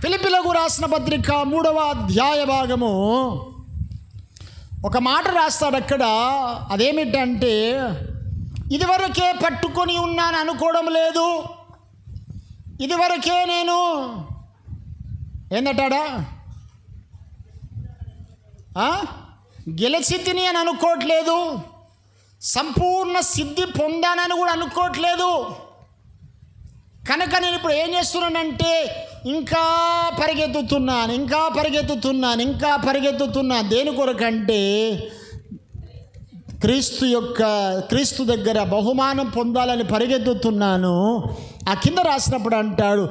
ఫిలిప్పీలకు రాసిన పత్రిక 3వ అధ్యాయ భాగము ఒక మాట రాస్తాడు అక్కడ. అదేమిటంటే, ఇదివరకే పట్టుకొని ఉన్నాను అనుకోవడం లేదు, ఇదివరకే నేను ఏందటాడా గెలిచి తిని అని అనుకోవట్లేదు, సంపూర్ణ సిద్ధి పొందానని కూడా అనుకోవట్లేదు. కనుక నేను ఇప్పుడు ఏం చేస్తున్నానంటే ఇంకా పరిగెత్తుతున్నాను. దేని కొరకంటే క్రీస్తు దగ్గర బహుమానం పొందాలని పరిగెత్తుతున్నాను. ఆ కింద రాసినప్పుడు అంటాడు,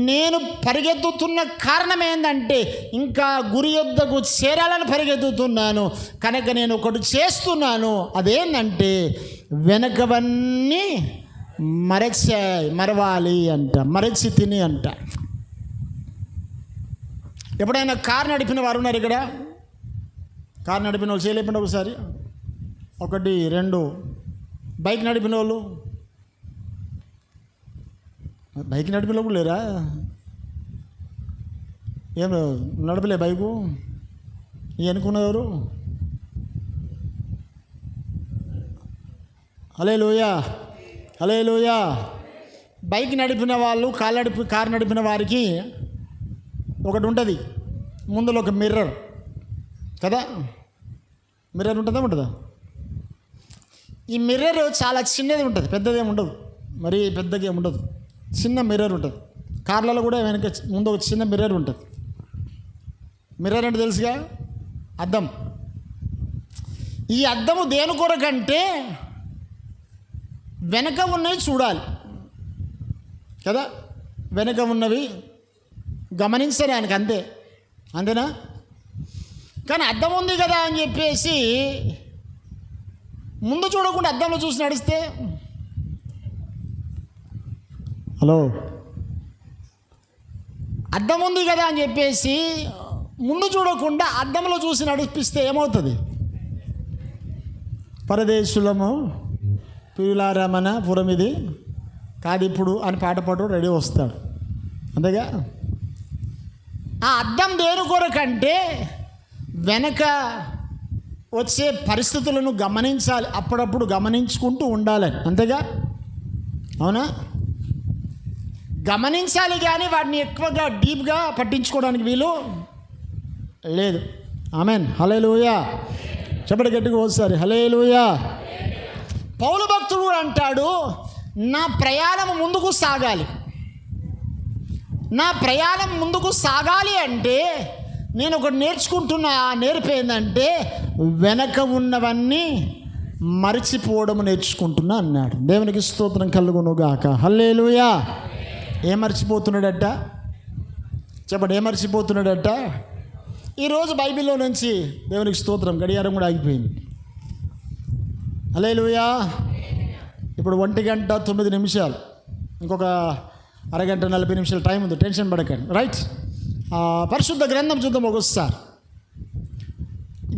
నేను పరిగెత్తుతున్న కారణం ఏంటంటే ఇంకా గురి యొద్దకు చేరాలని పరిగెత్తుతున్నాను. కనుక నేను ఒకటి చేస్తున్నాను, అదేంటంటే వెనకవన్నీ మరవాలి అంట, మరచి తిని అంట. ఎప్పుడైనా కారు నడిపిన వారు ఉన్నారు ఇక్కడ? కారు నడిపిన వాళ్ళు చేయలేకుండా ఒకసారి 1 2. బైక్ నడిపిన వాళ్ళు, బైక్ నడిపిన వాళ్ళు లేరా? ఏం నడపలే బైకు? అనుకున్నవారు హల్లెలూయా. బైక్ నడిపిన వాళ్ళు, కారు నడిపిన వారికి ఒకటి ఉంటుంది, ముందులో ఒక మిర్రర్ కదా. మిర్రర్ ఉంటుందా? ఈ మిర్రర్ చాలా చిన్నది ఉంటుంది, పెద్దదేమి ఉండదు, మరీ పెద్దగా ఏమి ఉండదు, చిన్న మిర్రర్ ఉంటుంది. కార్లలో కూడా వెనక ముందు ఒక చిన్న మిర్రర్ ఉంటుంది. మిర్రర్ అంటే తెలుసుగా, అద్దం. ఈ అద్దము దేని కొరకంటే వెనక ఉన్నవి చూడాలి కదా, వెనక ఉన్నవి గమనించడానికి, అంతేనా? కానీ అద్దం ఉంది కదా అని చెప్పేసి ముందు చూడకుండా అద్దంలో చూసి నడిస్తే, అద్దం ఉంది కదా అని చెప్పేసి ముందు చూడకుండా అద్దంలో చూసి నడిపిస్తే ఏమవుతుంది? పరదేశులము పిల్లారమన పురం ఇది కాదు ఇప్పుడు అని పాట రెడీ వస్తాడు, అంతేగా. ఆ అద్దం దేని కొరకంటే వెనక వచ్చే పరిస్థితులను గమనించాలి, అప్పుడప్పుడు గమనించుకుంటూ ఉండాలని, అంతేగా, అవునా? గమనించాలి కానీ వాటిని ఎక్కువగా డీప్గా పట్టించుకోవడానికి వీలు లేదు. ఆమెన్. హల్లెలూయా. చెప్పండి గట్టిగా ఒకసారి, హల్లెలూయా. పౌలు భక్తుడు అంటాడు, నా ప్రయాణం ముందుకు సాగాలి అంటే నేను ఒకటి నేర్చుకుంటున్నా. నేర్పేందంటే వెనక ఉన్నవన్నీ మరిచిపోవడం నేర్చుకుంటున్నా అన్నాడు. దేవునికి స్తోత్రం కలుగునుగాక. హల్లెలూయా. ఏం మర్చిపోతున్నాడట? చెప్పండి, ఏం మర్చిపోతున్నాడట? ఈరోజు బైబిల్లో నుంచి దేవునికి స్తోత్రం, గడియారం కూడా ఆగిపోయింది. హల్లెలూయా. ఇప్పుడు 1:09, ఇంకొక అరగంట 40 నిమిషాలు టైం ఉంది, టెన్షన్ పడకండి. రైట్. పరిశుద్ధ గ్రంథం చూద్దాం ఒకసారి.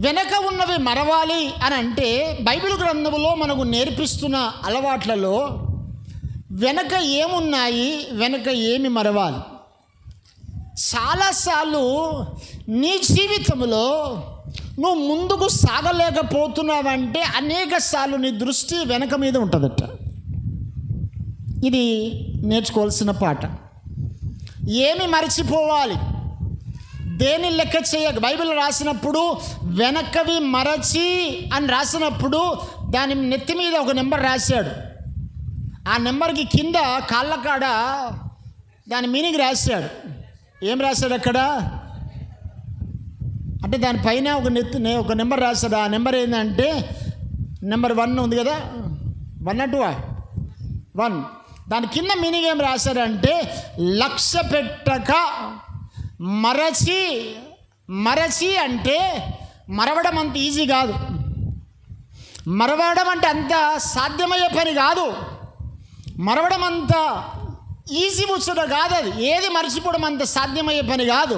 వెనక ఉన్నవి మరవాలి అని అంటే బైబిల్ గ్రంథంలో మనకు నేర్పిస్తున్న అలవాట్లలో వెనక ఏమున్నాయి, వెనక ఏమి మరవాలి. చాలాసార్లు నీ జీవితంలో నువ్వు ముందుకు సాగలేకపోతున్నావంటే అనేక సార్లు నీ దృష్టి వెనక మీద ఉంటుందట. ఇది నేర్చుకోవాల్సిన పాట. ఏమి మరచిపోవాలి, దేని లెక్క చేయక. బైబిల్ రాసినప్పుడు వెనకవి మరచి అని రాసినప్పుడు దాని నెత్తి మీద ఒక నెంబర్ రాశాడు. ఆ నెంబర్కి కింద కాళ్ళ కాడ దాని మీనింగ్ రాశాడు. ఏం రాశాడు అక్కడ అంటే దానిపైన ఒక నెంబర్ రాశాడు. ఆ నెంబర్ ఏంటంటే నెంబర్ 1 ఉంది కదా, 1 దాని కింద మీనింగ్ ఏం రాశాడంటే లక్ష్య పెట్టక మరచి అంటే మరవడం అంత ఈజీ కాదు. మరవడం అంటే అంత సాధ్యమయ్యే పని కాదు. మరవడం అంత ఈజీ ముచ్చట కాదు. అది ఏది మర్చిపోవడం అంత సాధ్యమయ్యే పని కాదు.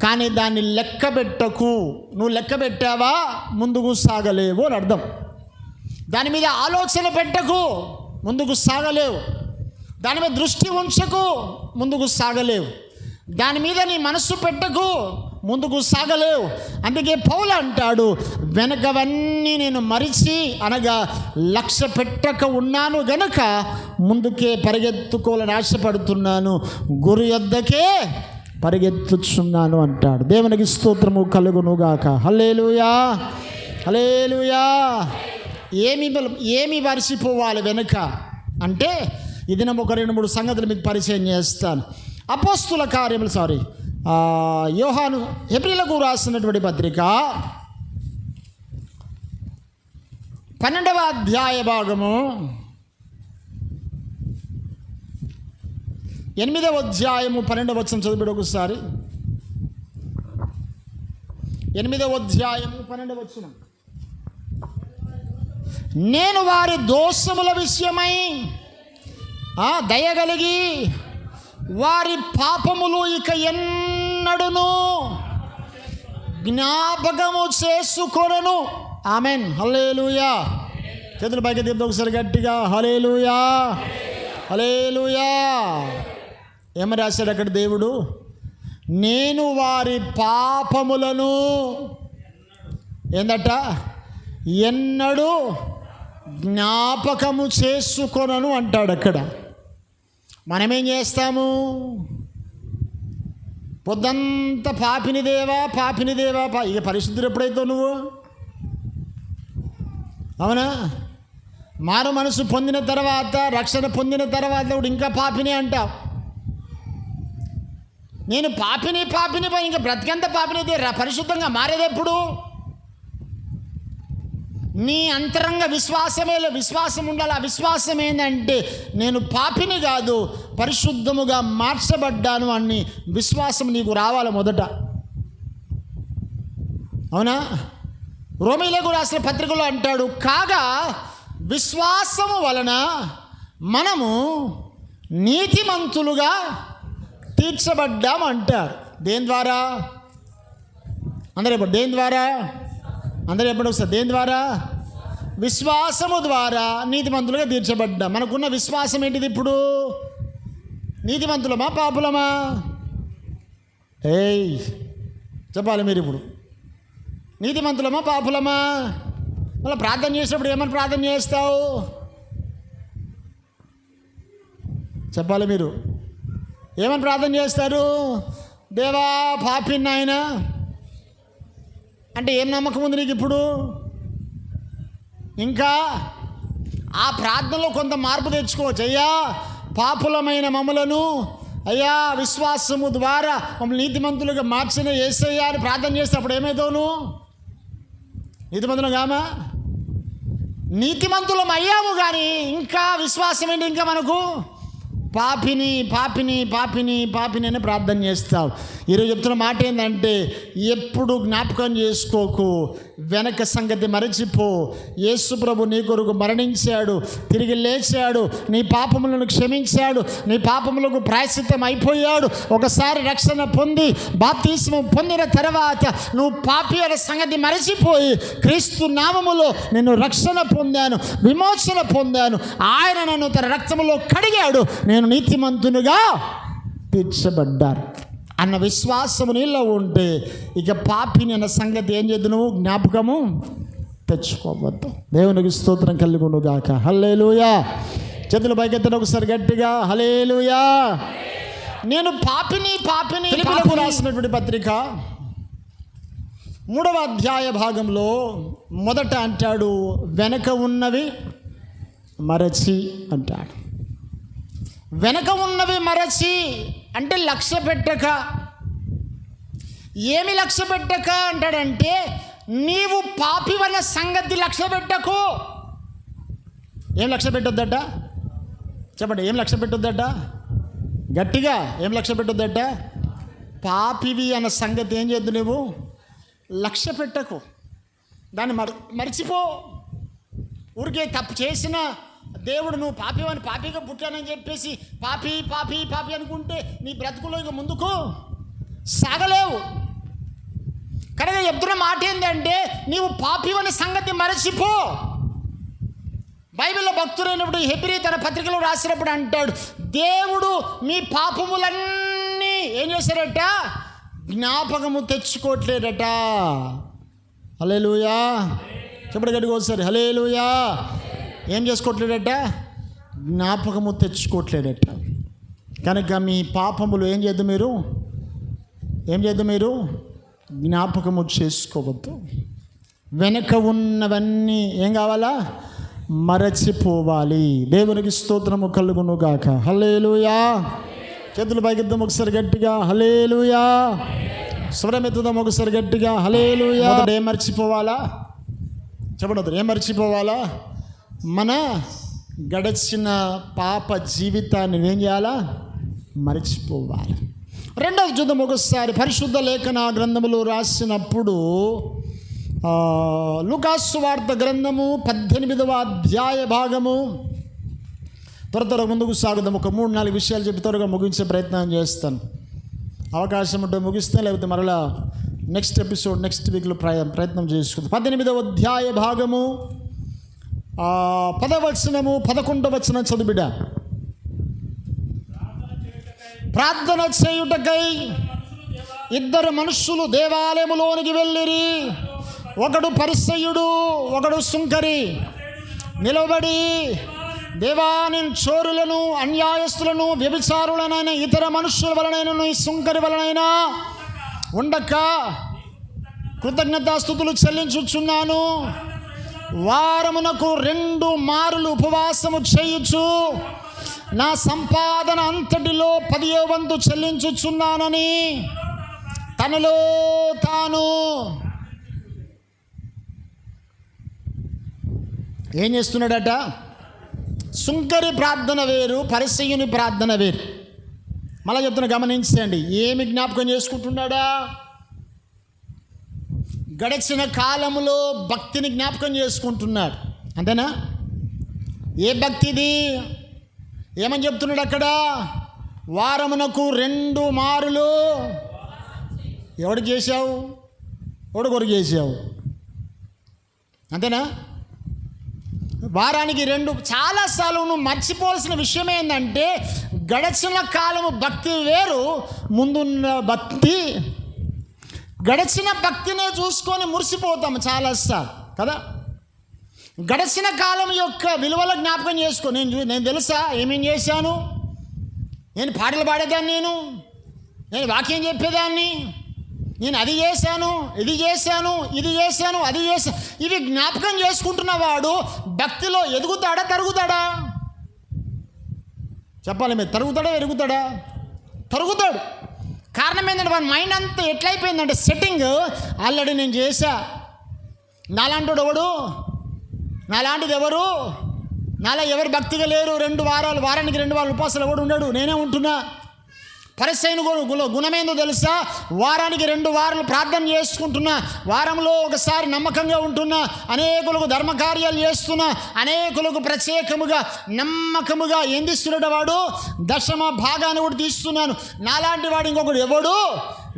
కానీ దాన్ని లెక్క పెట్టకు. నువ్వు లెక్క పెట్టావా ముందుకు సాగలేవు అని అర్థం. దాని మీద ఆలోచన పెట్టకు, ముందుకు సాగలేవు. దాని మీద దృష్టి ఉంచకు, ముందుకు సాగలేవు. దాని మీద నీ మనస్సు పెట్టకు, ముందుకు సాగలేవు. అందుకే పౌలు అంటాడు, వెనకవన్నీ నేను మరిచి, అనగా లక్ష్య పెట్టక ఉన్నాను గనక ముందుకే పరిగెత్తుకోవాలని ఆశపడుతున్నాను, గురి యొద్దకే పరిగెత్తుచున్నాను అంటాడు. దేవునికి స్తోత్రము కలుగునుగాక. హల్లెలూయా, హల్లెలూయా. ఏమి మరిచిపోవాలి వెనుక అంటే, ఇది నేను ఒక 2-3 సంగతులు మీకు పరిచయం చేస్తాను. అపోస్తుల కార్యములు యోహాను హెబ్రీలకు రాసినటువంటి పత్రిక 12వ అధ్యాయ భాగము 8వ అధ్యాయము 12వ వచనం చదివిడు ఒకసారి. 8వ అధ్యాయము 12వ వచనం. నేను వారి దోషముల విషయమై దయగలిగి వారి పాపములు ఇక ఎన్నడును జ్ఞాపకము చేసుకొనను. ఆమెన్. హల్లెలూయా. చేతులు పైకి దిద్దు ఒకసారి గట్టిగా. హల్లెలూయా, హల్లెలూయా. ఏమని రాశాడు అక్కడ దేవుడు? నేను వారి పాపములను ఏందట ఎన్నడూ జ్ఞాపకము చేసుకొనను అంటాడు అక్కడ. మనమేం చేస్తాము? పొద్దంతా పాపిని దేవా ఇక పరిశుద్ధుడు ఎప్పుడైతావు నువ్వు? అవునా? మారు మనసు పొందిన తర్వాత, రక్షణ పొందిన తర్వాత ఇంకా పాపిని అంటావు. నేను పాపిని ఇంకా బ్రతికెంత పాపినిదే పరిశుద్ధంగా మారేది ఎప్పుడు? నీ అంతరంగ విశ్వాసం ఉండాలి. ఆ విశ్వాసం ఏంటంటే, నేను పాపిని కాదు, పరిశుద్ధముగా మార్చబడ్డాను అని విశ్వాసం నీకు రావాలి మొదట. అవునా? రోమీయులకు రాసిన పత్రికలో అంటాడు, కాగా విశ్వాసము వలన మనము నీతిమంతులుగా తీర్చబడ్డాము అంటారు. దేని ద్వారా? అందరూ ఎప్పుడు దేని ద్వారా? అందరూ ఎప్పుడు వస్తారు? దేని ద్వారా? విశ్వాసము ద్వారా నీతిమంతులుగా తీర్చబడ్డా. మనకున్న విశ్వాసం ఏంటిది ఇప్పుడు? నీతిమంతులమా పాపులమా? చెప్పాలి మీరు ఇప్పుడు. నీతిమంతులమా పాపులమా? మళ్ళీ ప్రార్థన చేసినప్పుడు ఏమని ప్రార్థన చేస్తావు? చెప్పాలి మీరు. ఏమని ప్రార్థన చేస్తారు? దేవా పాపిని నాయనా అంటే ఏం నమ్మకం ఉంది నీకు ఇప్పుడు? ఇంకా ఆ ప్రార్థనలో కొంత మార్పు తెచ్చుకోవచ్చు. అయ్యా పాపులమైన మమ్మలను అయ్యా విశ్వాసము ద్వారా మమ్మల్ని నీతిమంతులుగా మార్చిన యేసయ్యా అని ప్రార్థన చేస్తే అప్పుడు ఏమవుతావు నువ్వు? నీతిమంతులు కామా? నీతిమంతులం అయ్యాము, కానీ ఇంకా విశ్వాసం ఏంటి? ఇంకా మనకు పాపిని అని ప్రార్థన చేస్తావు. ఈరోజు చెప్తున్న మాట ఏంటంటే, ఎప్పుడు జ్ఞాపకం చేసుకోకు, వెనక సంగతి మరచిపో. యేసు ప్రభు నీ కొరకు మరణించాడు, తిరిగి లేచాడు, నీ పాపములను క్షమించాడు, నీ పాపములకు ప్రాయశ్చిత్తం అయిపోయాడు. ఒకసారి రక్షణ పొంది బాప్తిస్మం పొందిన తర్వాత నువ్వు పాపి అనే సంగతి మరచిపోయి, క్రీస్తు నామములో నేను రక్షణ పొందాను, విమోచన పొందాను, ఆయన నన్ను తన రక్తములో కడిగాడు, నేను నీతిమంతునిగా తీర్చబడ్డాను అన్న విశ్వాసము నీలో ఉంటే ఇక పాపిని అన్న సంగతి ఏం చేద్దు నువ్వు జ్ఞాపకము తెచ్చుకోవద్దు. దేవునికి స్తోత్రం కలుగునుగాక. హల్లెలూయా. చేతులు పైకెత్తను ఒకసారి గట్టిగా. హల్లెలూయా. నేను పాపిని ఫిలిప్పీయులకు రాసినటువంటి పత్రిక 3వ అధ్యాయ భాగంలో మొదట అంటాడు, వెనక ఉన్నవి మరచి అంటాడు. వెనక ఉన్నవి మరచి అంటే లక్ష్య పెట్టక. ఏమి లక్ష్య పెట్టక అంటాడంటే, నీవు పాపి వల్ల సంగతి లక్ష్య పెట్టకు. ఏం లక్ష్య పెట్టొద్దట? చెప్పండి, ఏం లక్ష్య పెట్టొద్దట? గట్టిగా ఏం లక్ష్య పెట్టొద్దట? పాపివి అన్న సంగతి ఏం చేద్దు నువ్వు లక్ష్య పెట్టకు. దాన్ని మర్చిపో. ఊరికే తప్పు చేసిన దేవుడు నువ్వు పాపివని, పాపిగా పుట్టానని చెప్పేసి పాపి అనుకుంటే నీ బ్రతుకులో ఇక ముందుకు సాగలేవు. కనుక చెప్తున్న మాట ఏంటంటే, నీవు పాపివని సంగతి మరచిపో. బైబిల్లో భక్తుడైనప్పుడు హెబ్రీ తన పత్రికలో రాసినప్పుడు అంటాడు, దేవుడు మీ పాపములన్నీ ఏం చేశారట? జ్ఞాపకము తెచ్చుకోవట్లేదట. హల్లెలూయా. చెప్పండి గట్టిగా ఒకసారి, హల్లెలూయా. ఏం చేసుకోవట్లేదట? జ్ఞాపకము తెచ్చుకోవట్లేదట. కనుక మీ పాపములు ఏం చేద్దాం మీరు జ్ఞాపకము చేసుకోవద్దు. వెనక ఉన్నవన్నీ ఏం కావాలా? మరచిపోవాలి. దేవునికి స్తోత్రము కలుగును గాక. హల్లెలూయా. చేతులు పైకిద్దాం ఒకసారి గట్టిగా, హల్లెలూయా. స్వరమెత్తుదాం ఒకసారి గట్టిగా, హల్లెలూయా. ఏం మర్చిపోవాలా? చెప్పండి, ఏం మర్చిపోవాలా? మన గడిచిన పాప జీవితాన్ని ఏం చేయాలా? మర్చిపోవాలి. రెండవ చూద్దాం ఒకసారి. పరిశుద్ధ లేఖన గ్రంథములు రాసినప్పుడు లూకాసు సువార్త గ్రంథము 18వ అధ్యాయ భాగము. త్వరగా ముందుకు సాగుదాం. ఒక 3-4 విషయాలు చెప్పి త్వరగా ముగించే ప్రయత్నం చేస్తాను. అవకాశం ఉంటే ముగిస్తాను, లేకపోతే మరలా నెక్స్ట్ ఎపిసోడ్ నెక్స్ట్ వీక్లో ప్రయత్నం చేసుకుందాం. 18వ అధ్యాయ భాగము 10వ వచనము 11వ వచనం చదువుబిడ్డ. ప్రార్థన చేయుటకై 2 మనుషులు దేవాలయములోనికి వెళ్ళిరి. ఒకడు పరిసయ్యుడు, ఒకడు సుంకరి. నిలబడి, దేవా, నేను చోరులను, అన్యాయస్తులను, వ్యభిచారులనైన ఇతర మనుషుల వలనైనా ఈ సుంకరి వలనైనా ఉండక కృతజ్ఞతాస్తుతులు చెల్లించుచున్నాను. వారమునకు 2 మారులు ఉపవాసము చేయుచు నా సంపాదన అంతటిలో 10వ వంతు చెల్లించుచున్నానని తనలో తాను ఏం చేస్తున్నాడట? సుంకరి ప్రార్థన వేరు, పరిసయ్యుని ప్రార్థన వేరు. మళ్ళీ చెప్తున్నా, గమనించండి. ఏమి జ్ఞాపకం చేసుకుంటున్నాడా? గడిచిన కాలంలో భక్తిని జ్ఞాపకం చేసుకుంటున్నాడు. అంతేనా? ఏ భక్తిది? ఏమని చెప్తున్నాడు అక్కడ? వారమునకు 2 మారులు. ఎవడికి చేశావు? ఎవడు కొరకు చేసావు? అంతేనా? వారానికి 2. చాలాసార్లు నువ్వు మర్చిపోవాల్సిన విషయం ఏంటంటే, గడిచిన కాలము భక్తి వేరు, ముందున్న భక్తి. గడిచిన భక్తినే చూసుకొని మురిసిపోతాము చాలాసార్లు కదా. గడిచిన కాలం యొక్క విలువల జ్ఞాపకం చేసుకో. నేను తెలుసా ఏమేం చేశాను? నేను పాటలు పాడేదాన్ని, నేను వాక్యం చెప్పేదాన్ని, నేను అది చేశాను, ఇది చేశాను, ఇది చేశాను, అది చేశాను. ఇవి జ్ఞాపకం చేసుకుంటున్నవాడు భక్తిలో ఎదుగుతాడా, తరుగుతాడా? చెప్పాలి మీరు. తరుగుతాడా, ఎరుగుతాడా? తరుగుతాడు. కారణం ఏంటంటే వాడి మైండ్ అంతా ఎట్లయిపోయిందంటే సెట్టింగ్ ఆల్రెడీ నేను చేశా. నాలాంటి ఎవడు? నాలాంటిది ఎవరు? నాలా ఎవరు భక్తిగా లేరు. 2 వారాలు, వారానికి 2 వారాలు ఉపవాసాలు ఎవడు ఉండడు, నేనే ఉంటున్నా. పరిసయ్యుని గుణమేందో తెలుసా? వారానికి 2 వారాలు ప్రార్థన చేసుకుంటున్నా, వారంలో ఒకసారి నమ్మకంగా ఉంటున్నా, అనేకులకు ధర్మకార్యాలు చేస్తున్నా, అనేకులకు ప్రత్యేకముగా నమ్మకముగా ఏం తీస్తున్నాడు వాడు? 10వ భాగాన్ని కూడా తీస్తున్నాను. నాలాంటి వాడు ఇంకొకడు ఎవడు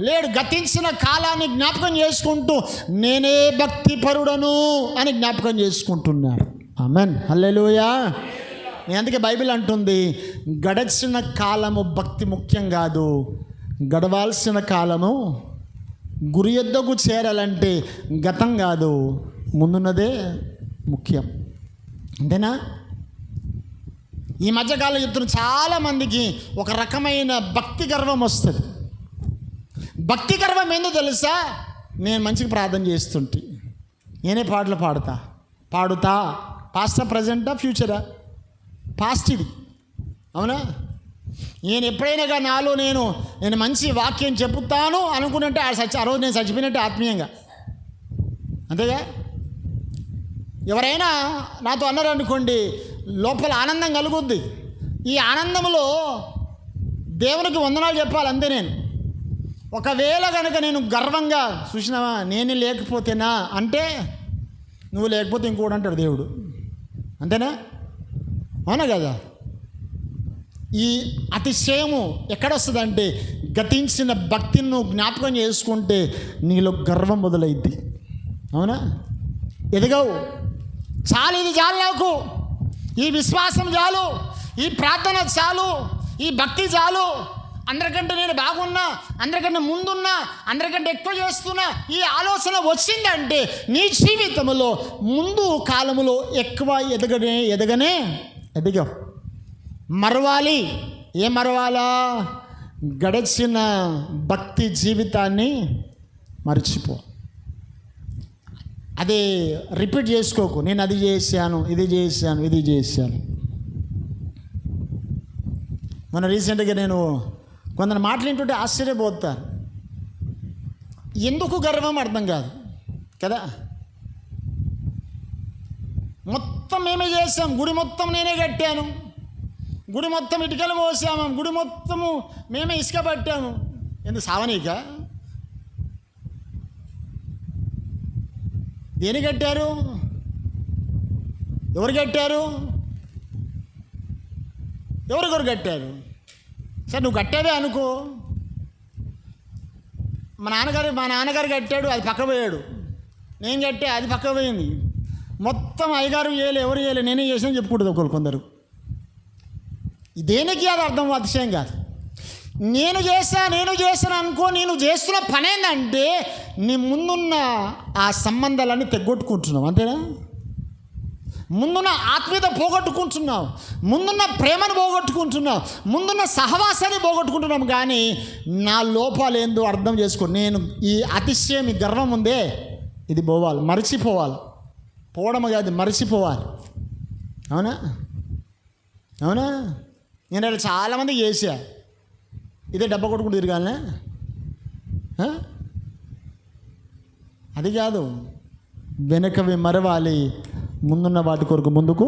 లేడు. గతించిన కాలాన్ని జ్ఞాపకం చేసుకుంటూ నేనే భక్తి పరుడను అని జ్ఞాపకం చేసుకుంటున్నాడు. ఆమెన్, హల్లెలూయా. అందుకే బైబిల్ అంటుంది, గడచిన కాలము భక్తి ముఖ్యం కాదు, గడవాల్సిన కాలము గురి యొద్దకు చేరాలంటే గతం కాదు, ముందున్నదే ముఖ్యం. అంతేనా? ఈ మధ్యకాలం చెప్తున్న చాలామందికి ఒక రకమైన భక్తి గర్వం వస్తుంది. భక్తి గర్వం ఏందో తెలుసా? నేను మంచిగా ప్రార్థన చేస్తుంటే, నేనే పాటలు పాడుతా. పాస్టా, ప్రజెంటా, ఫ్యూచరా? పాస్ట్ ఇది, అవునా? నేను ఎప్పుడైనా నాలో నేను మంచి వాక్యం చెప్పుతాను అనుకున్నట్టే ఆ రోజు నేను చచ్చిపోయినట్టే ఆత్మీయంగా. అంతేగా? ఎవరైనా నాతో అన్నారు అనుకోండి, లోపల ఆనందం కలుగుద్ది. ఈ ఆనందంలో దేవునికి వందనాలు చెప్పాలి అంతే. నేను ఒకవేళ కనుక నేను గర్వంగా చూసినావా నేనే లేకపోతేనా అంటే, నువ్వు లేకపోతే ఇంకోటి అంటాడు దేవుడు. అంతేనా? అవునా కదా? ఈ అతిశయము ఎక్కడొస్తుందంటే, గతించిన భక్తిని నువ్వు జ్ఞాపకం చేసుకుంటే నీలో గర్వం మొదలైద్ది. అవునా? ఎదగవు. చాలు, ఇది చాలు, నాకు ఈ విశ్వాసం చాలు, ఈ ప్రార్థన చాలు, ఈ భక్తి చాలు, అందరికంటే నేను బాగున్నా, అందరికంటే ముందున్నా, అందరికంటే ఎక్కువ చేస్తున్నా, ఈ ఆలోచన వచ్చిందంటే నీ జీవితంలో ముందు కాలంలో ఎక్కువ ఎదగావు. మరవాలి. ఏం మరవాలా? గడిచిన భక్తి జీవితాన్ని మర్చిపో. అదే రిపీట్ చేసుకోకు. నేను అది చేశాను, ఇది చేశాను. మొన్న రీసెంట్గా నేను కొందరు మాటలు వింటుంటే ఆశ్చర్యపోతారు. ఎందుకు గర్వం అర్థం కాదు కదా. మొత్తం మేమే చేసాం, గుడి మొత్తం నేనే కట్టాను, గుడి మొత్తం ఇటుకలు పోసాము, గుడి మొత్తము మేమే ఇసుక పట్టాము. ఎందుకు సావనీక? దేని కట్టారు? ఎవరు కట్టారు? ఎవరికొరు కట్టారు? సరే నువ్వు కట్టావే అనుకో. మా నాన్నగారు కట్టాడు, అది పక్క పోయాడు. నేను కట్టా, అది పక్క పోయింది. మొత్తం అయ్యగారు చేయలే, ఎవరు చేయలే, నేనే చేసాను చెప్పుకుంటుంది కొందరు. దేనికి అది అర్థం అతిశయం కాదు. నేను చేశాను అనుకో. నేను చేస్తున్న పని ఏంటంటే నీ ముందున్న ఆ సంబంధాలన్నీ తెగొట్టుకుంటున్నావు, అంతేనా? ముందున్న ఆత్మీయత పోగొట్టుకుంటున్నావు, ముందున్న ప్రేమను పోగొట్టుకుంటున్నావు, ముందున్న సహవాసాన్ని పోగొట్టుకుంటున్నాము. కానీ నా లోపాలు ఏందో అర్థం చేసుకో. నేను ఈ అతిశయం, ఈ గర్వం ఉందే, ఇది పోవాలి, మరిచిపోవాలి. పోవడం కాదు, మరిచిపోవాలి. అవునా? నేను చాలామంది చేశా, ఇదే డబ్బా కొట్టుకుంటూ తిరగాలనే. అది కాదు, వెనకవి మరవాలి, ముందున్న వాటి కొరకు ముందుకు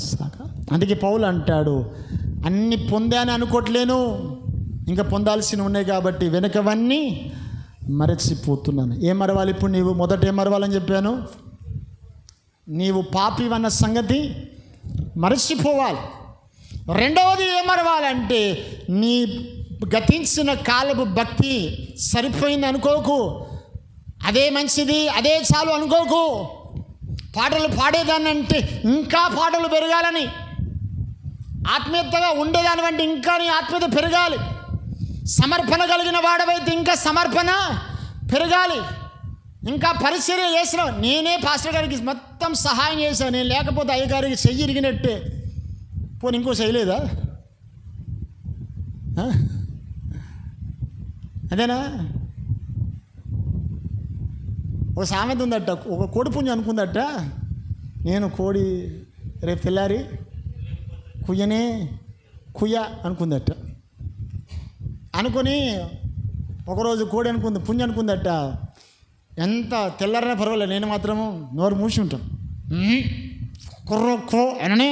సాగ. అందుకే పౌలు అంటాడు, అన్ని పొందాను అనుకోవట్లేను, ఇంకా పొందాల్సినవి ఉన్నాయి కాబట్టి వెనకవన్నీ మరచిపోతున్నాను. ఏం మరవాలి ఇప్పుడు? నీవు మొదట ఏం మరవాలని చెప్పాను? నీవు పాపివన్న సంగతి మరచిపోవాలి. రెండవది ఏం మరవాలంటే నీ గతించిన కాలపు భక్తి సరిపోయింది అనుకోకు, అదే మంచిది, అదే చాలు అనుకోకు. పాటలు పాడేదాన్నంటే ఇంకా పాటలు పెరగాలని, ఆత్మీయతగా ఉండేదాని అంటే ఇంకా నీ ఆత్మీయత పెరగాలి. సమర్పణ కలిగిన వాడవైతే ఇంకా సమర్పణ పెరగాలి. ఇంకా పరిచర్య చేసిన, నేనే పాస్టర్ గారికి మొత్తం సహాయం చేశాను, నేను లేకపోతే అయ్యగారికి చెయ్యి ఇరిగినట్టే. పోనీ ఇంకో చేయలేదా? అదేనా? ఒక సామెత ఉందట, ఒక కోడి పుంజు అనుకుందట, నేను కోడి రేపు తెల్లారి కుయ్య అనుకుందట. అనుకొని ఒకరోజు కోడి అనుకుంది, పుంజు అనుకుందట, ఎంత తెల్లారనే పర్వాలేదు, నేను మాత్రము నోరు మూసి ఉంటాను, కుర్రో అననే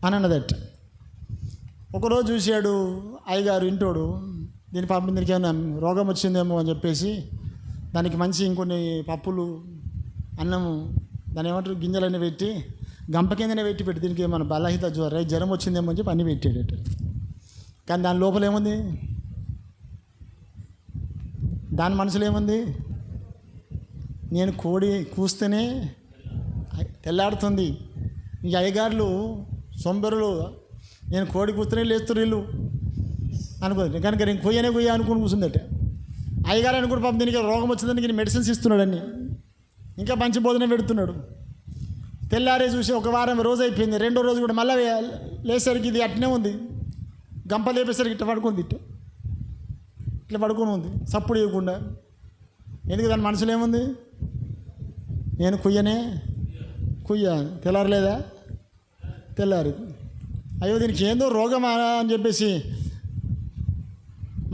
అని అన్నదట. ఒకరోజు చూశాడు అయ్యగారు ఇంటోడు, దీని పాపం దీనికి ఏమైనా రోగం వచ్చిందేమో అని చెప్పేసి దానికి మంచి ఇంకొన్ని పప్పులు, అన్నము, దాని ఏమంటారు గింజలన్నీ పెట్టి గంప కిందనే పెట్టి దీనికి ఏమన్నా బలహీత జ్వరం వచ్చిందేమో అని చెప్పి అన్నీ పెట్టాడట. కానీ దాని లోపల ఏముంది? దాని మనసులో ఏముంది? నేను కోడి కూస్తేనే తెల్లాడుతుంది, ఈ అయ్యగారులు సొంబెరులు నేను కోడి కూస్తేనే లేస్తారు వీళ్ళు అనుకోండి. కనుక నేను కొయ్య అనుకుని కూర్చుందట. అయ్యగారు అనుకుంటే పాపం దీనికి రోగం వచ్చిందని నేను మెడిసిన్స్ ఇస్తున్నాడని ఇంకా మంచి భోజనం పెడుతున్నాడు. తెల్లారే చూసి ఒక వారం రోజు అయిపోయింది, రెండో రోజు కూడా మళ్ళీ లేసరికి ఇది అట్నే ఉంది, గంప లేపేసరికి ఇట్లా పడుకుంది, ఇట్లా పడుకొని ఉంది సప్పుడు ఇవ్వకుండా. ఎందుకు? దాని మనసులో ఏముంది? నేను కుయ్య తెల్లారలేదా? తెల్లారి. అయ్యో దీనికి ఏందో రోగమా అని చెప్పేసి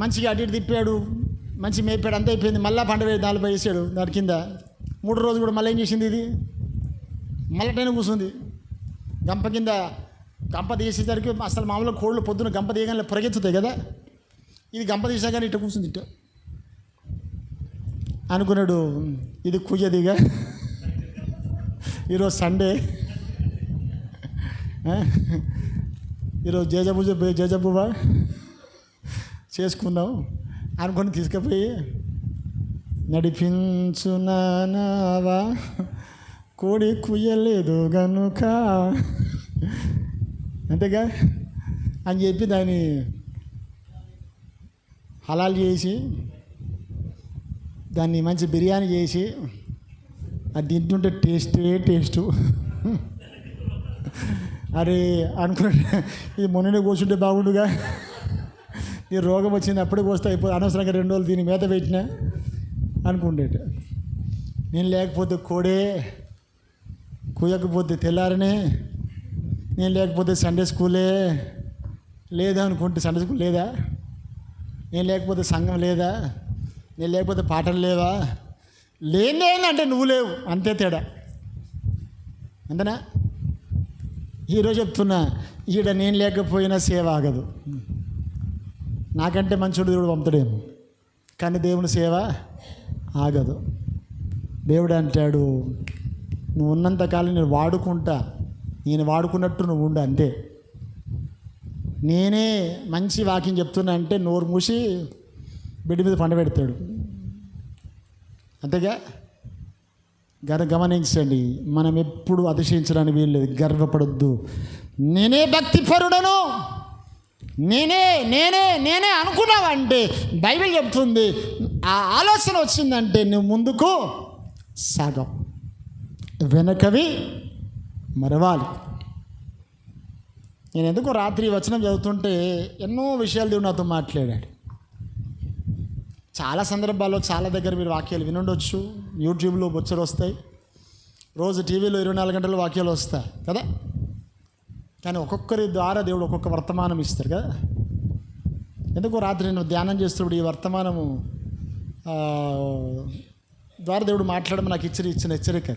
మంచిగా అటు ఇటు తిప్పాడు, మంచి మేపాడు, అంత అయిపోయింది. మళ్ళీ పంట దానిపై వేసాడు దాని కింద. మూడో రోజు కూడా మళ్ళీ ఏం చేసింది? ఇది మళ్ళీ టైం కూర్చుంది గంప కింద. గంప తీసేసరికి అసలు మామూలుగా కోళ్ళు పొద్దున గంప తీయగానే పరిగెత్తుతాయి కదా, ఇది గంప తీసాగానే ఇట్ట కూర్చుంది. ఇట్ట అనుకున్నాడు, ఇది కుయ్యదిగా, ఈరోజు సండే, ఈరోజు జేజబువా చేసుకుందాం అనుకొని తీసుకుపోయి నడిపించునావా కోడి కుయ్యలేదు గనుక అంతేగా అని చెప్పి దాన్ని హలాల్ చేసి దాన్ని మంచి బిర్యానీ చేసి అది తింటుంటే టేస్టు అరే అనుకున్నా ఇది మొన్ననే కూర్చుంటే బాగుండుగా, ఈ రోగం వచ్చింది అప్పుడే కోస్తే అయిపోయి అనవసరంగా 2 రోజులు దీని మేత పెట్టినా అనుకుంటేట. నేను లేకపోతే కోడే, కూయకపోతే తెల్లారనే, నేను లేకపోతే సండే స్కూలే లేదా అనుకుంటే సండే స్కూల్ లేదా, నేను లేకపోతే సంఘం లేదా, నేను లేకపోతే పాటలు లేవా, లేదేందంటే నువ్వు లేవు, అంతే తేడా. అంతేనా? ఈరోజు చెప్తున్నా, ఈడ నేను లేకపోయినా సేవ ఆగదు. నాకంటే మంచోడు దేవుడు పంపుతాడేమో, కానీ దేవుని సేవ ఆగదు. దేవుడు అంటాడు, నువ్వు ఉన్నంతకాలం నేను వాడుకుంటా, నేను వాడుకున్నట్టు నువ్వు ఉండు, అంతే. నేనే మంచి వాక్యం చెప్తున్నా అంటే నోరు మూసి బిడ్డ మీద పండబెడతాడు, అంతేగా. గమనించండి, మనం ఎప్పుడు అతిశయించడానికి వీల్లేదు, గర్వపడొద్దు. నేనే భక్తి పరుడను, నేనే నేనే నేనే అనుకున్నావంటే బైబిల్ చెప్తుంది, ఆ ఆలోచన వచ్చిందంటే నువ్వు ముందుకు సాగం, వెనకవి మరవాలి. నేను ఎందుకు రాత్రి వచనం చదువుతుంటే ఎన్నో విషయాలు దేవుడు నాతో మాట్లాడాడు. చాలా సందర్భాల్లో చాలా దగ్గర మీరు వాక్యాలు వినుండొచ్చు, యూట్యూబ్లో బొచ్చలు వస్తాయి, రోజు టీవీలో 24 గంటలు వాక్యాలు వస్తాయి కదా. కానీ ఒక్కొక్కరి ద్వారా దేవుడు ఒక్కొక్క వర్తమానం ఇస్తారు కదా. ఎందుకో రాత్రి నేను ధ్యానం చేస్తున్నప్పుడు ఈ వర్తమానము ద్వారా దేవుడు మాట్లాడమని నాకు ఇచ్చిన హెచ్చరిక,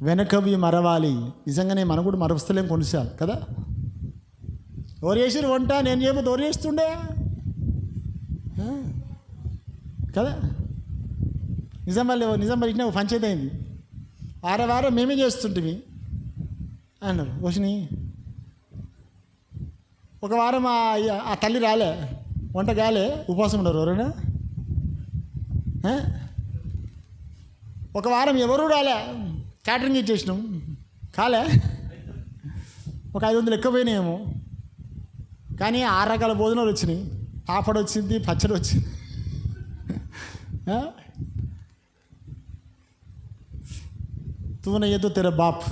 వెనకవి మరవాలి. నిజంగానే మనం కూడా మరుస్తలేం కొనిసాలు కదా. ఎవరు చేసిరు వంట, నేను చేయబోతే ఎవరు చేస్తుండే కదా. నిజామాబాద్ ఇట్లా పంచాయతీ అయింది, వారం మేమే చేస్తుంటివి అన్నారు. వచ్చినాయి ఒక వారం ఆ తల్లి రాలే, వంట కాలే, ఉపవాసం ఉన్నారు ఎవరైనా. ఒక వారం ఎవరు రాలే, క్యాటరింగ్ ఇచ్చేసినాం, కాలే, ఒక 500 ఎక్కువ పోయినాయేమో. కానీ 6 రకాల భోజనాలు వచ్చినాయి, పాపడ వచ్చింది, పచ్చడి వచ్చింది. తూ నయ్యే తో తెరా బాప్,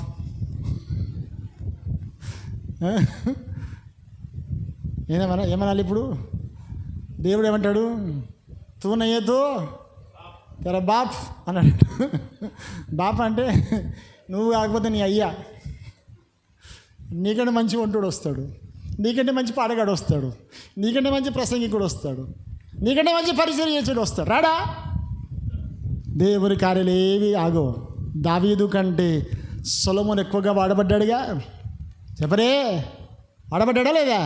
ఏమనాలి ఇప్పుడు? దేవుడు ఏమంటాడు? తూ నయ్యే తో తెరా బాప్ అన్నాడు. బాప్ అంటే నువ్వు కాకపోతే నీ అయ్యా, నీకంటే మంచి వంటుడు వస్తాడు, నీకంటే మంచి పాడగాడు వస్తాడు, నీకంటే మంచి ప్రసంగికుడు వస్తాడు, నీకంటే మంచి పరిచయం చేసేడు వస్తాడు. రాడా? దేవుని కార్యాలు ఏవి ఆగో. దావీదు కంటే సొలొమోను ఎక్కువగా వాడబడ్డాడుగా, చెప్పరే, వాడబడ్డా లేదా?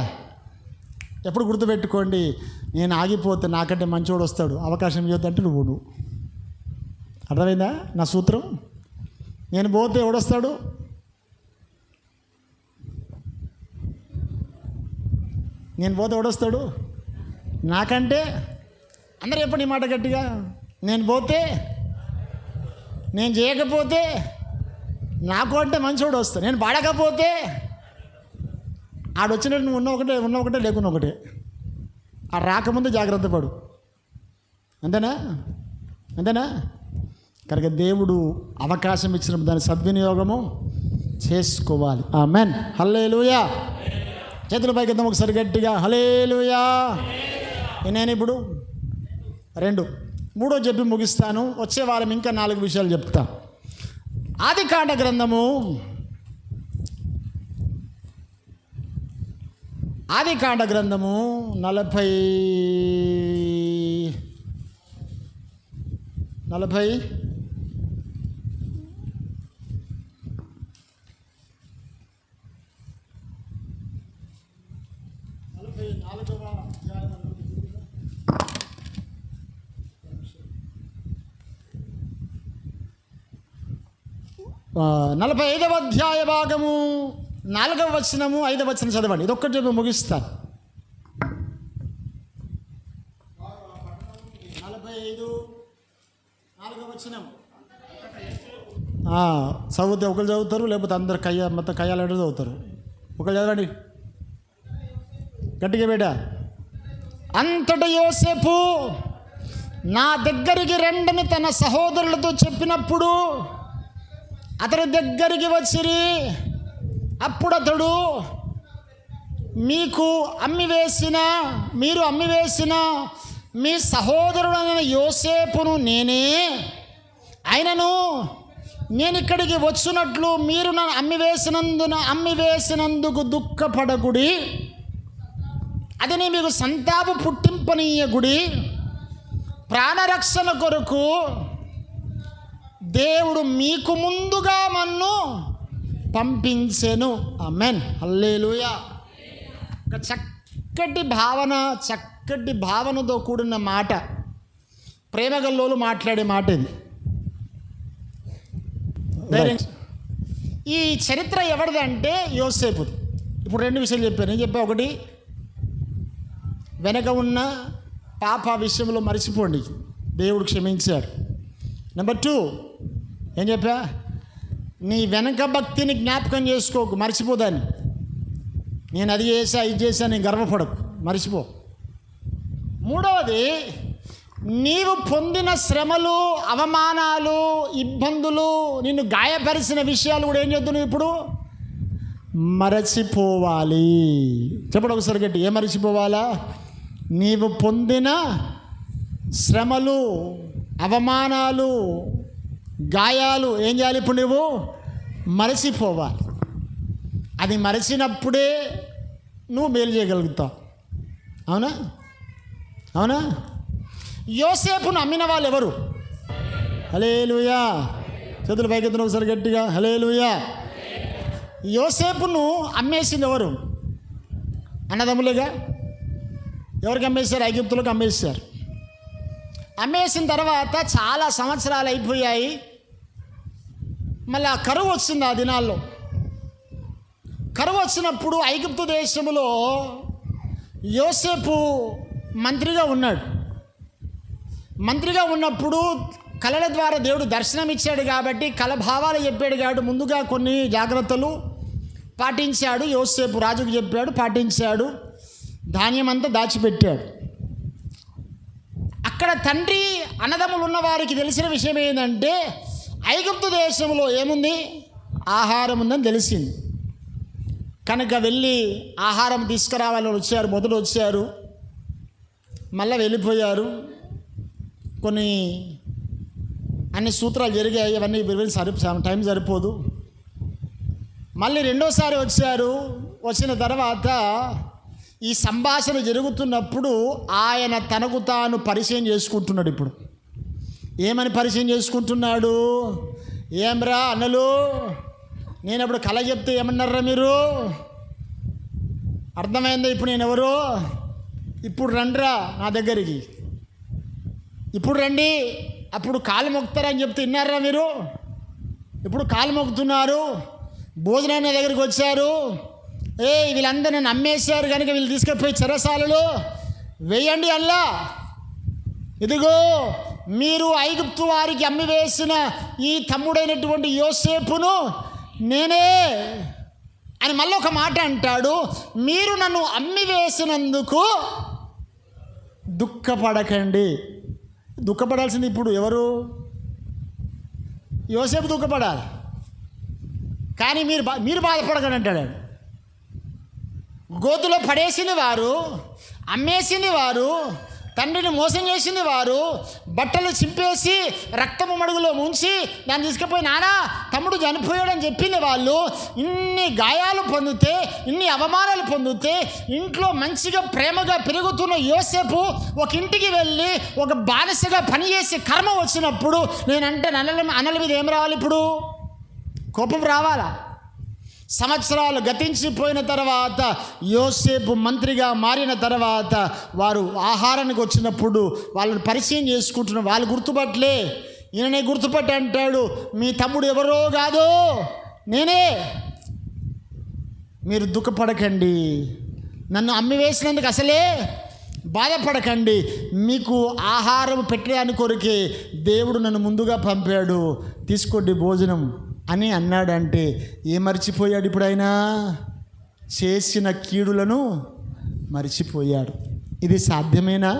ఎప్పుడు గుర్తుపెట్టుకోండి, నేను ఆగిపోతే నాకంటే మంచోడు వస్తాడు, అవకాశం ఇవ్వద్దంటే నువ్వు. అర్థమైందా నా సూత్రం? నేను పోతే ఎవడొస్తాడు? నేను పోతే ఎవడొస్తాడు? నాకంటే అందరూ చెప్పండి ఈ మాట గట్టిగా, నేను పోతే, నేను చేయకపోతే నాకు అంటే మంచోడు వస్తాడు. నేను పాడకపోతే ఆడొచ్చినట్టు నువ్వు ఉన్న ఒకటే లేకున్నా ఒకటే. ఆ రాకముందు జాగ్రత్త పడు, అంతేనా? కనుక దేవుడు అవకాశం ఇచ్చినప్పుడు దాని సద్వినియోగము చేసుకోవాలి. ఆమెన్. హల్లెలూయా. చేతుల పైకి ఎత్తాం ఒకసారి గట్టిగా, హల్లెలూయా. నేను ఇప్పుడు 2 3 చెప్పి ముగిస్తాను. వచ్చే వారం ఇంకా 4 విషయాలు చెప్తా. ఆదికాండ గ్రంథము 40 45వ అధ్యాయ భాగము 4వ వచనము 5వ వచనం చదవండి. ఇదొక్కటి చెప్పి ముగిస్తాను. 45 4వ వచనం చదివితే ఒకరు చదువుతారు, లేకపోతే అందరు మొత్తం కయ్యాలంటే చదువుతారు. ఒకరు చదవండి గట్టిగా బేట. అంతట యోసేపు నా దగ్గరికి రండని తన సహోదరులతో చెప్పినప్పుడు అతని దగ్గరికి వచ్చిరి. అప్పుడు అతడు మీరు అమ్మివేసిన మీ సహోదరుడైన యోసేపును నేనే, అయినను నేను ఇక్కడికి వచ్చినట్లు మీరు నన్ను అమ్మివేసినందుకు దుఃఖపడకుడి, అది మీకు సంతాప పుట్టింపనీయకుడి. ప్రాణరక్షణ కొరకు దేవుడు మీకు ముందుగా నన్ను పంపించెను. ఆమేన్, హల్లెలూయా. ఒక చక్కటి భావనతో కూడిన మాట, ప్రేమగల్లోలు మాట్లాడే మాట ఇది. ఈ చరిత్ర ఎవరిదంటే యోసేపుది. ఇప్పుడు 2 విషయాలు చెప్పాను. నేను చెప్పా, ఒకటి వెనక ఉన్న పాప విషయంలో మర్చిపోండి, దేవుడు క్షమించాడు. నెంబర్ 2 ఏం చెప్పా, నీ వెనక భక్తిని జ్ఞాపకం చేసుకోకు, మర్చిపోదాన్ని. నేను అది చేసా ఇది చేసా నేను గర్వపడకు, మర్చిపో. 3వది, నీవు పొందిన శ్రమలు, అవమానాలు, ఇబ్బందులు, నిన్ను గాయపరిచిన విషయాలు కూడా ఏం చేద్దావు ఇప్పుడు మరచిపోవాలి. చెప్పండి ఒకసారి గట్టి, ఏం మరచిపోవాలా? నీవు పొందిన శ్రమలు, అవమానాలు, గాయాలు ఏం చేయాలి ఇప్పుడు? నువ్వు మరచిపోవాలి. అది మరచినప్పుడే నువ్వు మేలు చేయగలుగుతావు. అవునా? యోసేపును అమ్మిన వాళ్ళు ఎవరు? హల్లెలూయా. చేతులు పైకెత్తున ఒకసారి గట్టిగా, హల్లెలూయా. యోసేపును అమ్మేసింది ఎవరు? అన్నదమ్ములేగా. ఎవరికి అమ్మేశారు? ఐగుప్తులకు అమ్మేశారు. అమ్మేసిన తర్వాత చాలా సంవత్సరాలు అయిపోయాయి. మళ్ళీ కరువు వచ్చింది. ఆ దినాల్లో కరువు వచ్చినప్పుడు ఐగుప్తు దేశంలో యోసేపు మంత్రిగా ఉన్నాడు. మంత్రిగా ఉన్నప్పుడు కళల ద్వారా దేవుడు దర్శనం ఇచ్చాడు కాబట్టి, కళ భావాలు చెప్పాడు కాబట్టి ముందుగా కొన్ని జాగ్రత్తలు పాటించాడు. యోసేపు రాజుకు చెప్పాడు, పాటించాడు. ధాన్యం అంతా దాచిపెట్టాడు. అక్కడ తండ్రి అన్నదమ్ములు ఉన్న వారికి తెలిసిన విషయం ఏంటంటే, ఐగుప్తు దేశంలో ఏముంది? ఆహారం ఉందని తెలిసింది. కనుక వెళ్ళి ఆహారం తీసుకురావాలని వచ్చారు. మొదలు వచ్చారు, మళ్ళీ వెళ్ళిపోయారు. అన్ని సూత్రాలు జరిగాయి. అవన్నీ టైం సరిపోదు. మళ్ళీ రెండోసారి వచ్చారు. వచ్చిన తర్వాత ఈ సంభాషణ జరుగుతున్నప్పుడు ఆయన తనకు తాను పరిచయం చేసుకుంటున్నాడు. ఇప్పుడు ఏమని పరిచయం చేసుకుంటున్నాడు? ఏమ్రా అన్నలు, నేను ఇప్పుడు కళ చెప్తే ఏమన్నారా మీరు? అర్థమైందా ఇప్పుడు నేను ఎవరు? ఇప్పుడు రండిరా నా దగ్గరికి, ఇప్పుడు రండి. అప్పుడు కాలు మొక్కుతారని చెప్తే విన్నారా మీరు? ఇప్పుడు కాలు మొక్కుతున్నారు. భోజనాన్ని దగ్గరికి వచ్చారు. వీళ్ళందరూ నన్ను అమ్మేశారు కనుక వీళ్ళు తీసుకుపోయి చెరసాలలో వేయండి. అల్లా ఇదిగో మీరు ఐగుప్తు వారికి అమ్మివేసిన ఈ తమ్ముడైనటువంటి యోసేపును నేనే అని మళ్ళీ ఒక మాట అంటాడు. మీరు నన్ను అమ్మివేసినందుకు దుఃఖపడకండి. దుఃఖపడాల్సింది ఇప్పుడు ఎవరు? యోసేపు దుఃఖపడాలి, కానీ మీరు బాధపడకండి అంటాడు. గోతులో పడేసింది వారు, అమ్మేసింది వారు, తండ్రిని మోసం చేసింది వారు, బట్టలు చింపేసి రక్తము మడుగులో ముంచి దాన్ని తీసుకుపోయి నానా తమ్ముడు చనిపోయాడని చెప్పింది వాళ్ళు. ఇన్ని గాయాలు పొందితే, ఇన్ని అవమానాలు పొందితే, ఇంట్లో మంచిగా ప్రేమగా పెరుగుతున్న యోసేపు ఒక ఇంటికి వెళ్ళి ఒక బానిసగా పనిచేసి కర్మ వచ్చినప్పుడు నేనంటే అనల మీద ఏం రావాలి? ఇప్పుడు కోపం రావాలా? సంవత్సరాలు గతించిపోయిన తర్వాత యోసేపు మంత్రిగా మారిన తర్వాత వారు ఆహారానికి వచ్చినప్పుడు వాళ్ళని పరిచయం చేసుకుంటున్న వాళ్ళు గుర్తుపట్టలే. ఈయననే గుర్తుపట్టి అంటాడు, మీ తమ్ముడు ఎవరో కాదు నేనే. మీరు దుఃఖపడకండి, నన్ను అమ్మివేసినందుకు అసలే బాధపడకండి. మీకు ఆహారం పెట్టడానికి కొరకే దేవుడు నన్ను ముందుగా పంపాడు, తీసుకోండి భోజనం అని అన్నాడంటే ఏం మర్చిపోయాడు? ఇప్పుడు ఆయన చేసిన కీడులను మర్చిపోయాడు. ఇది సాధ్యమేనా?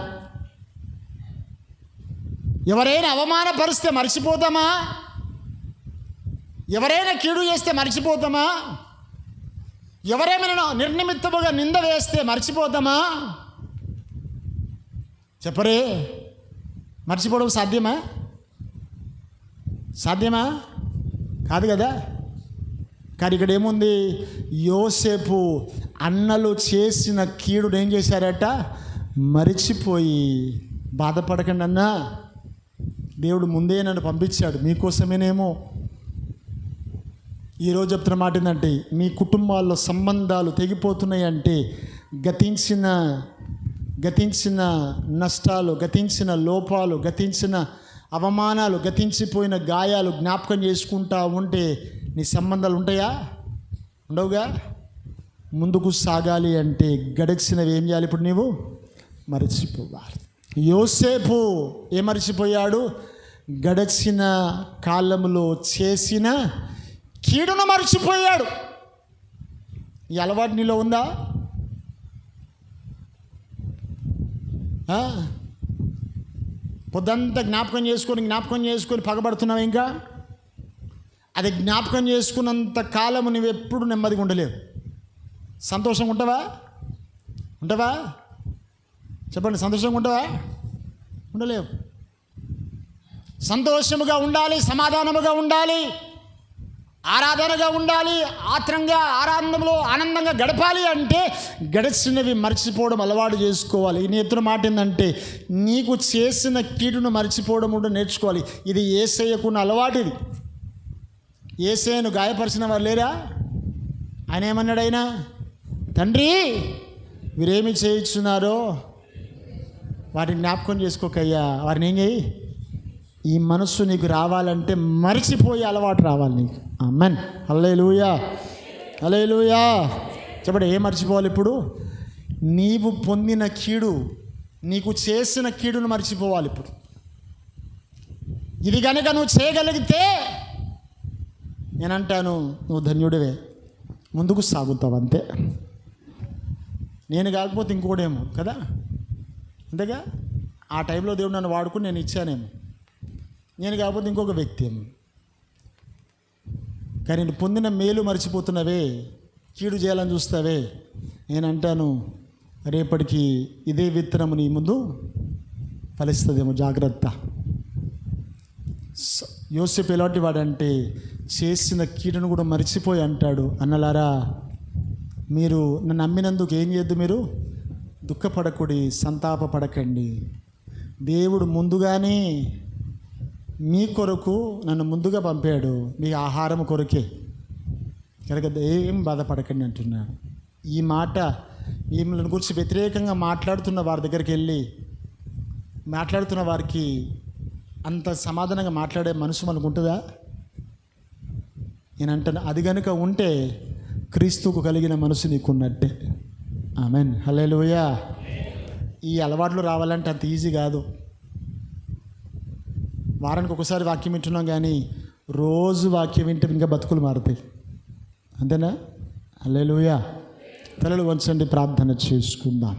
ఎవరైనా అవమానపరిస్తే మర్చిపోతామా? ఎవరైనా కీడు చేస్తే మర్చిపోతామా? ఎవరేమైనా నిర్నిమిత్తముగా నింద వేస్తే మర్చిపోతామా? చెప్పరే, మర్చిపోవడం సాధ్యమా? సాధ్యమా? కాదు కదా. కానీ ఇక్కడ ఏముంది? యోసేపు అన్నలు చేసిన కీడును ఏం చేశారట? మరిచిపోయి, బాధపడకండి అన్నా, దేవుడు ముందే నన్ను పంపించాడు మీకోసమేనేమో. ఈరోజు చెప్తున్న మాట ఏంటంటే, మీ కుటుంబాల్లో సంబంధాలు తెగిపోతున్నాయి అంటే గతించిన నష్టాలు, గతించిన లోపాలు, గతించిన అవమానాలు, గతించిపోయిన గాయాలు జ్ఞాపకం చేసుకుంటా ఉంటే నీ సంబంధాలు ఉంటాయా? ఉండవుగా. ముందుకు సాగాలి అంటే గడిచినవి ఏం చేయాలి? ఇప్పుడు నీవు మరచిపోవాలి. యోసేపు ఏం మర్చిపోయాడు? గడిచిన కాలంలో చేసిన కీడును మర్చిపోయాడు. ఈ అలవాటు నీలో ఉందా? పొద్దంతా జ్ఞాపకం చేసుకొని పగబడుతున్నావు. ఇంకా అది జ్ఞాపకం చేసుకున్నంత కాలము నువ్వు ఎప్పుడు నెమ్మదిగా ఉండలేవు. సంతోషంగా ఉంటావా? చెప్పండి, సంతోషంగా ఉంటావా? ఉండలేవు. సంతోషముగా ఉండాలి, సమాధానముగా ఉండాలి, ఆరాధనగా ఉండాలి, ఆనందంలో ఆనందంగా గడపాలి అంటే గడిచినవి మర్చిపోవడం అలవాటు చేసుకోవాలి. ఈ నేర్చుకున్న మాట ఏంటంటే, నీకు చేసిన కీడును మర్చిపోవడం కూడా నేర్చుకోవాలి. ఇది యేసయ్యకున్న అలవాటు. ఇది యేసయ్యను గాయపరిచిన వారు లేరా? ఆయన ఏమన్నాడు? ఆయన, తండ్రి వీరేమి చేయించున్నారో వాటిని జ్ఞాపకం చేసుకోకయ్యా. వారిని ఏం చేయి? ఈ మనస్సు నీకు రావాలంటే మరిచిపోయే అలవాటు రావాలి నీకు. ఆమేన్. హల్లెలూయా, హల్లెలూయా. చెప్పండి, ఏం మర్చిపోవాలి ఇప్పుడు? నీవు పొందిన కీడు, నీకు చేసిన కీడును మర్చిపోవాలి ఇప్పుడు. ఇది కనుక నువ్వు చేయగలిగితే నేనంటాను, నువ్వు ధన్యుడివే, ముందుకు సాగుతావు. అంతే. నేను కాకపోతే ఇంకోటేమో కదా, అంతేగా. ఆ టైంలో దేవుడు నన్ను వాడుకుని నేను ఇచ్చానేమో. నేను కాకపోతే ఇంకొక వ్యక్తి ఏమో. కానీ నేను పొందిన మేలు మర్చిపోతున్నవే, కీడు చేయాలని చూస్తావే. నేనంటాను, రేపటికి ఇదే విత్తనము నీ ముందు ఫలిస్తుందేమో, జాగ్రత్త. యోసేపు ఎలాంటి వాడంటే చేసిన కీడును కూడా మర్చిపోయి అంటాడు, అన్నలారా మీరు నన్ను నమ్మినందుకు ఏం చేయొద్దు, మీరు దుఃఖపడకుడి, సంతాపపడకండి. దేవుడు ముందుగానే మీ కొరకు నన్ను ముందుగా పంపాడు, మీ ఆహారం కొరకే కనుక ఏం బాధపడకండి అంటున్నాడు. ఈ మాట మిమ్మల్ని గురించి వ్యతిరేకంగా మాట్లాడుతున్న వారి దగ్గరికి వెళ్ళి మాట్లాడుతున్న వారికి అంత సమాధానంగా మాట్లాడే మనసు మనకు ఉంటుందా? నేను అంటాను, అది కనుక ఉంటే క్రీస్తుకు కలిగిన మనసు నీకున్నట్టే. ఆమేన్. హల్లెలూయా. ఈ అలవాట్లు రావాలంటే అంత ఈజీ కాదు. వారానికి ఒకసారి వాక్యం వింటున్నాం, కానీ రోజు వాక్యం వింటే ఇంకా బతుకులు మారుతాయి. అంతేనా? హల్లెలూయా. తలలు వంచండి, ప్రార్థన చేసుకుందాం.